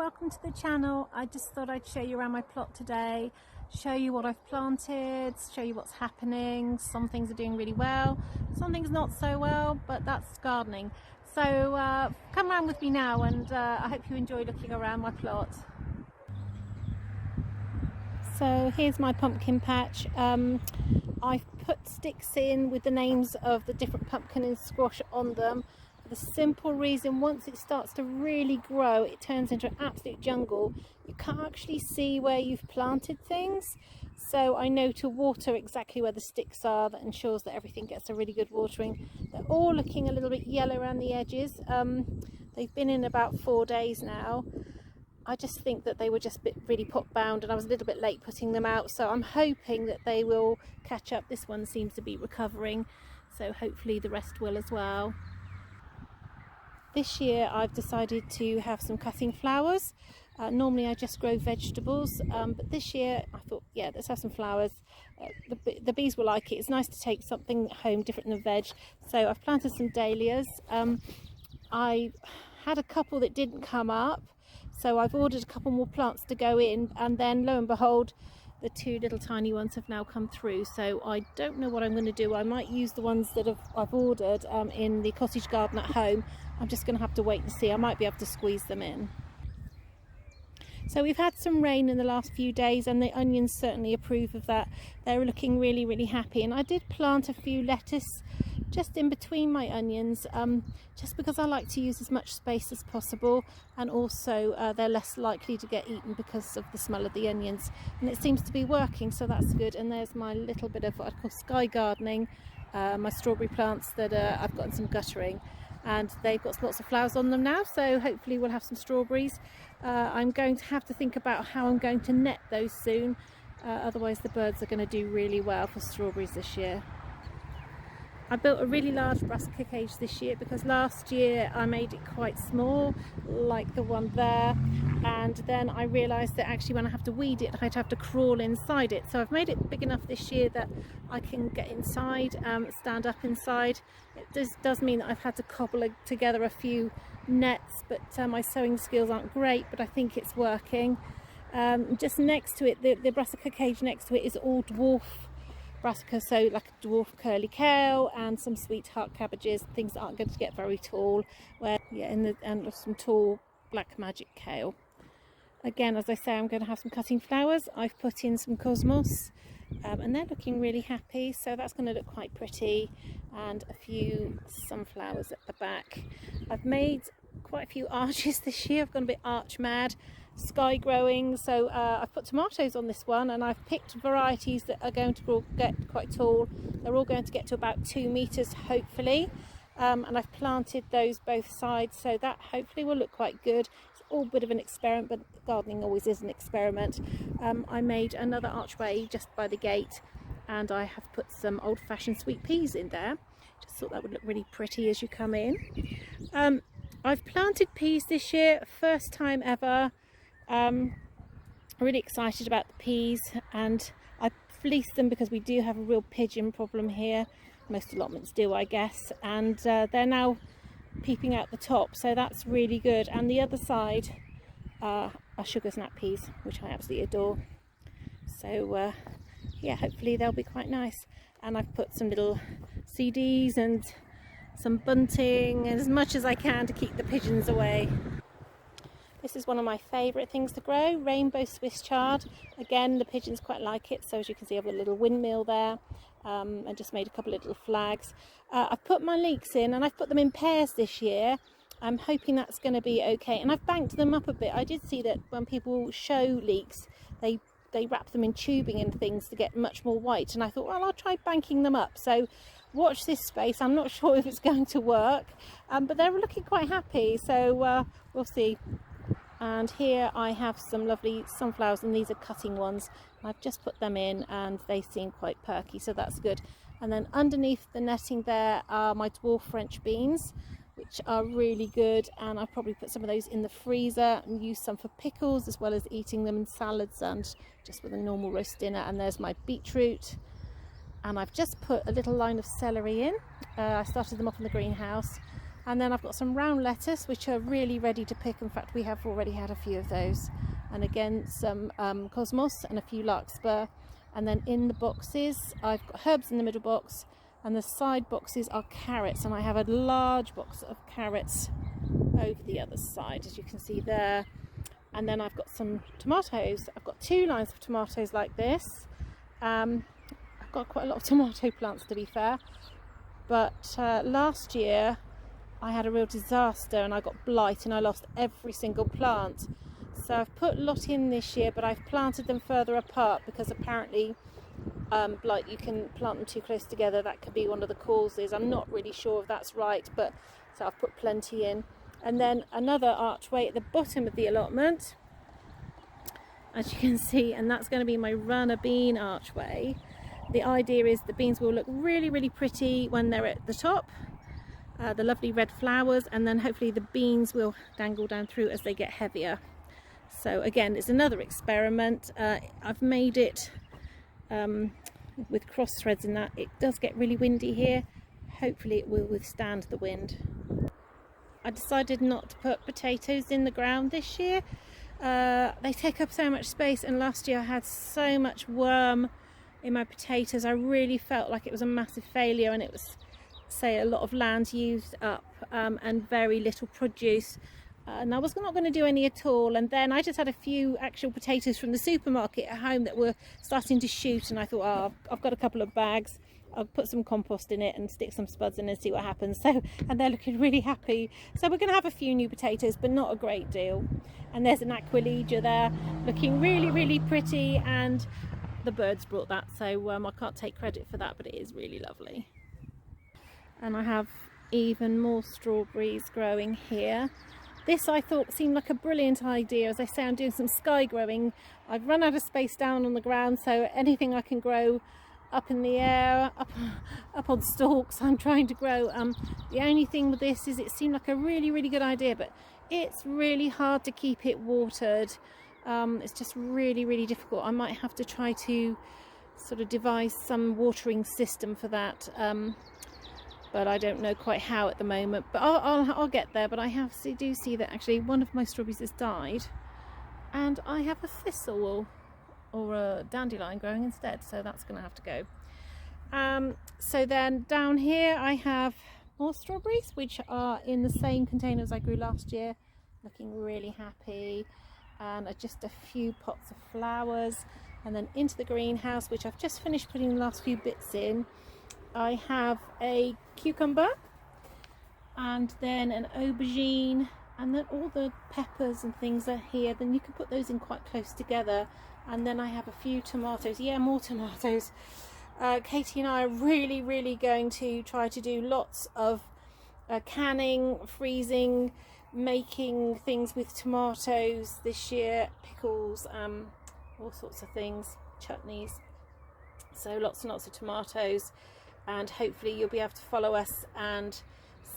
welcome to the channel. I just thought I'd show you around my plot today, show you what I've planted, show you what's happening. Some things are doing really well, some things not so well, but that's gardening. So come around with me now, and I hope you enjoy looking around my plot. So here's my pumpkin patch. I've put sticks in with the names of the different pumpkin and squash on them. The simple reason, once it starts to really grow, it turns into an absolute jungle. You can't actually see where you've planted things, so I know to water exactly where the sticks are. That ensures that everything gets a really good watering. They're all looking a little bit yellow around the edges. They've been in about 4 days now. I just think that they were just really pot bound, and I was a little bit late putting them out, so I'm hoping that they will catch up. This one seems to be recovering, so hopefully the rest will as well. This year I've decided to have some cutting flowers. Normally I just grow vegetables, but this year I thought, yeah, let's have some flowers. The bees will like it. It's nice to take something home different than veg. So I've planted some dahlias. I had a couple that didn't come up, so I've ordered a couple more plants to go in, and then lo and behold, the two little tiny ones have now come through. So I don't know what I'm going to do. I might use the ones that I've ordered in the cottage garden at home. I'm just going to have to wait and see. I might be able to squeeze them in. So we've had some rain in the last few days, and the onions certainly approve of that. They're looking really, really happy. And I did plant a few lettuce just in between my onions, just because I like to use as much space as possible, and also they're less likely to get eaten because of the smell of the onions, and it seems to be working, so that's good. And there's my little bit of what I call sky gardening, my strawberry plants that I've gotten some guttering, and they've got lots of flowers on them now, so hopefully we'll have some strawberries. I'm going to have to think about how I'm going to net those soon, otherwise the birds are going to do really well for strawberries this year. I built a really large brassica cage this year because last year I made it quite small, like the one there, and then I realised that actually when I have to weed it, I'd have to crawl inside it. So I've made it big enough this year that I can get inside, stand up inside. It does mean that I've had to cobble together a few nets, but my sewing skills aren't great, but I think it's working. Just next to it, the brassica cage next to it is all dwarf brassica, so like a dwarf curly kale and some sweetheart cabbages, things that aren't going to get very tall, and some tall black magic kale. Again, as I say, I'm going to have some cutting flowers. I've put in some cosmos, and they're looking really happy, so that's going to look quite pretty, and a few sunflowers at the back. I've made quite a few arches this year. I've gone a bit arch mad. Sky growing, so I've put tomatoes on this one, and I've picked varieties that are going to get quite tall. They're all going to get to about 2 meters hopefully, and I've planted those both sides, so that hopefully will look quite good. It's all a bit of an experiment, but gardening always is an experiment. I made another archway just by the gate, and I have put some old-fashioned sweet peas in there. Just thought that would look really pretty as you come in. I've planted peas this year, first time ever. Really excited about the peas, and I fleeced them because we do have a real pigeon problem here. Most allotments do, I guess, and they're now peeping out the top, so that's really good. And the other side are sugar snap peas, which I absolutely adore. So yeah, hopefully they'll be quite nice. And I've put some little CDs and some bunting, as much as I can to keep the pigeons away. This is one of my favourite things to grow, rainbow Swiss chard. Again, the pigeons quite like it, so as you can see I have a little windmill there, and just made a couple of little flags. I've put my leeks in, and I've put them in pairs this year. I'm hoping that's going to be okay, and I've banked them up a bit. I did see that when people show leeks, they wrap them in tubing and things to get much more white, and I thought, well, I'll try banking them up. So watch this space. I'm not sure if it's going to work, but they're looking quite happy, so we'll see. And here I have some lovely sunflowers, and these are cutting ones. I've just put them in and they seem quite perky, so that's good. And then underneath the netting there are my dwarf French beans, which are really good, and I'll probably put some of those in the freezer and use some for pickles as well as eating them in salads and just with a normal roast dinner. And there's my beetroot, and I've just put a little line of celery in. I started them off in the greenhouse. And then I've got some round lettuce, which are really ready to pick. In fact, we have already had a few of those. And again, some cosmos and a few larkspur. And then in the boxes, I've got herbs in the middle box, and the side boxes are carrots. And I have a large box of carrots over the other side, as you can see there. And then I've got some tomatoes. I've got 2 lines of tomatoes like this. I've got quite a lot of tomato plants, to be fair. But last year I had a real disaster and I got blight and I lost every single plant. So I've put a lot in this year, but I've planted them further apart because apparently blight, you can plant them too close together. That could be one of the causes. I'm not really sure if that's right, but so I've put plenty in. And then another archway at the bottom of the allotment, as you can see, and that's going to be my runner bean archway. The idea is the beans will look really, really pretty when they're at the top, the lovely red flowers, and then hopefully the beans will dangle down through as they get heavier. So again, it's another experiment. I've made it with cross threads in that. It does get really windy here. Hopefully it will withstand the wind. I decided not to put potatoes in the ground this year. They take up so much space, and last year I had so much worm in my potatoes. I really felt like it was a massive failure, and it was, say, a lot of land used up and very little produce. And I was not going to do any at all. And then I just had a few actual potatoes from the supermarket at home that were starting to shoot, and I thought, oh, I've got a couple of bags. I'll put some compost in it and stick some spuds in and see what happens. So, and they're looking really happy. So we're going to have a few new potatoes, but not a great deal. And there's an aquilegia there, looking really, really pretty. And the birds brought that, so I can't take credit for that, but it is really lovely. And I have even more strawberries growing here. This I thought seemed like a brilliant idea. As I say, I'm doing some sky growing. I've run out of space down on the ground, so anything I can grow up in the air, up on stalks, I'm trying to grow. The only thing with this is it seemed like a really, really good idea, but it's really hard to keep it watered. It's just really, really difficult. I might have to try to sort of devise some watering system for that, but I don't know quite how at the moment. But I'll get there. But I do see that actually one of my strawberries has died, and I have a thistle or a dandelion growing instead, so that's going to have to go. So then down here I have more strawberries, which are in the same containers I grew last year, looking really happy. And just a few pots of flowers. And then into the greenhouse, which I've just finished putting the last few bits in, I have a cucumber and then an aubergine, and then all the peppers and things are here. Then you can put those in quite close together. And then I have a few tomatoes. Yeah, more tomatoes. Katie and I are really, really going to try to do lots of canning, freezing, making things with tomatoes this year, pickles, all sorts of things, chutneys. So lots and lots of tomatoes, and hopefully you'll be able to follow us and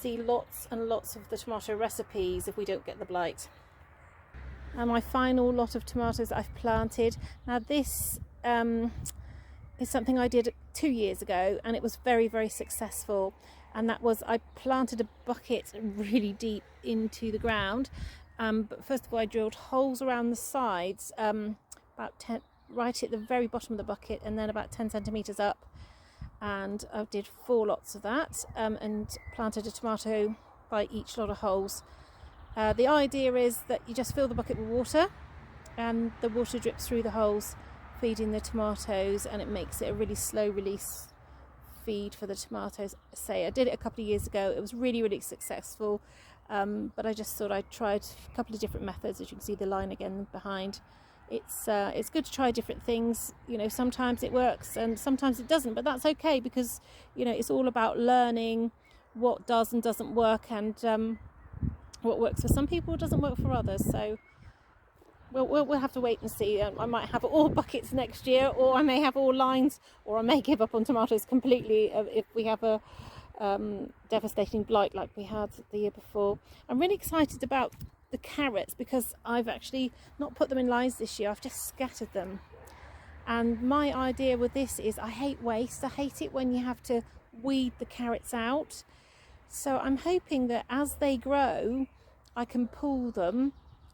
see lots and lots of the tomato recipes if we don't get the blight. And my final lot of tomatoes I've planted. Now this is something I did 2 years ago, and it was very, very successful. And that was, I planted a bucket really deep into the ground. But first of all, I drilled holes around the sides, about 10, right at the very bottom of the bucket, and then about 10 centimetres up. And I did 4 lots of that, and planted a tomato by each lot of holes. The idea is that you just fill the bucket with water, and the water drips through the holes, feeding the tomatoes, and it makes it a really slow release feed for the tomatoes. Say, I did it a couple of years ago. It was really, really successful, but I just thought I'd tried a couple of different methods. As you can see the line again behind. It's good to try different things. You know, sometimes it works and sometimes it doesn't, but that's okay, because you know, it's all about learning what does and doesn't work, and what works for some people doesn't work for others. So we'll have to wait and see. I might have all buckets next year, or I may have all lines, or I may give up on tomatoes completely if we have a devastating blight like we had the year before. I'm really excited about the carrots, because I've actually not put them in lines this year. I've just scattered them. And my idea with this is, I hate waste. I hate it when you have to weed the carrots out. So I'm hoping that as they grow, I can pull them,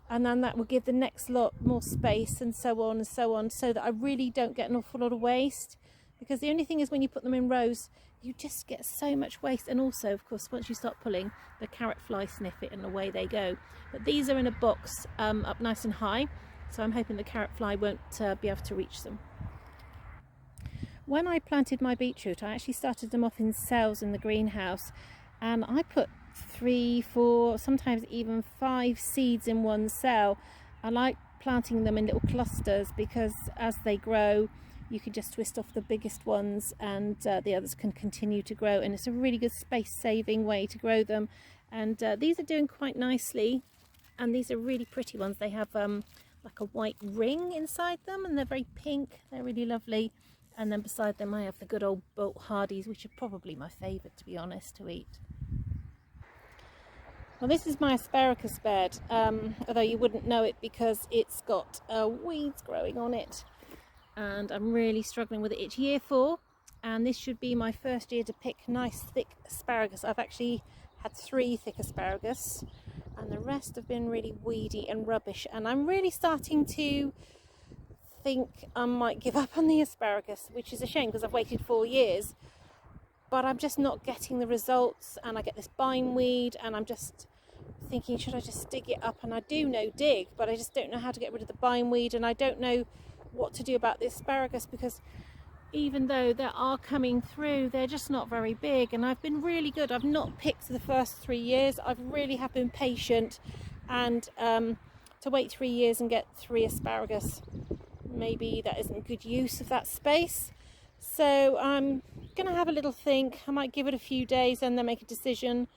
and then that will give the next lot more space, and so on and so on, so that I really don't get an awful lot of waste. Because the only thing is, when you put them in rows, you just get so much waste. And also, of course, once you start pulling, the carrot fly sniff it and away they go. But these are in a box up nice and high, so I'm hoping the carrot fly won't be able to reach them. When I planted my beetroot, I actually started them off in cells in the greenhouse, and I put 3, 4, sometimes even 5 seeds in one cell. I like planting them in little clusters because as they grow, you can just twist off the biggest ones, and the others can continue to grow, and it's a really good space saving way to grow them. And these are doing quite nicely, and these are really pretty ones. They have like a white ring inside them, and they're very pink. They're really lovely. And then beside them I have the good old Bolt Hardies, which are probably my favourite, to be honest, to eat. Well, this is my asparagus bed, although you wouldn't know it because it's got weeds growing on it, and I'm really struggling with it. It's year 4, and this should be my first year to pick nice thick asparagus. I've actually had 3 thick asparagus, and the rest have been really weedy and rubbish, and I'm really starting to think I might give up on the asparagus, which is a shame because I've waited 4 years, but I'm just not getting the results, and I get this bindweed, and I'm just thinking, should I just dig it up? And I do know dig, but I just don't know how to get rid of the bindweed, and I don't know what to do about the asparagus, because even though they are coming through, they're just not very big. And I've been really good. I've not picked the first 3 years. I've really have been patient, and to wait 3 years and get 3 asparagus, maybe that isn't good use of that space. So I'm gonna have a little think. I might give it a few days and then make a decision,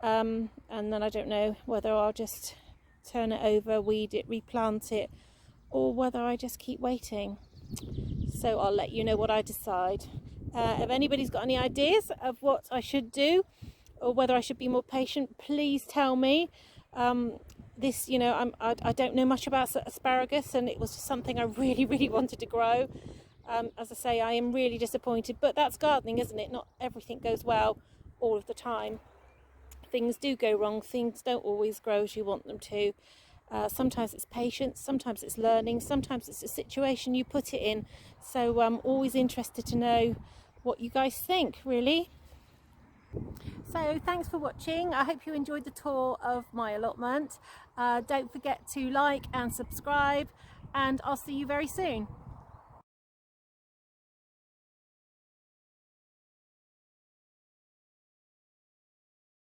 and then I don't know whether I'll just turn it over, weed it, replant it, or whether I just keep waiting. So I'll let you know what I decide. If anybody's got any ideas of what I should do, or whether I should be more patient, please tell me. This, you know, I don't know much about asparagus, and it was just something I really wanted to grow. As I say, I am really disappointed, but that's gardening, isn't it? Not everything goes well all of the time. Things do go wrong. Things don't always grow as you want them to. Sometimes it's patience, sometimes it's learning, sometimes it's a situation you put it in. So I'm always interested to know what you guys think, really. So thanks for watching. I hope you enjoyed the tour of my allotment. Don't forget to like and subscribe, and I'll see you very soon.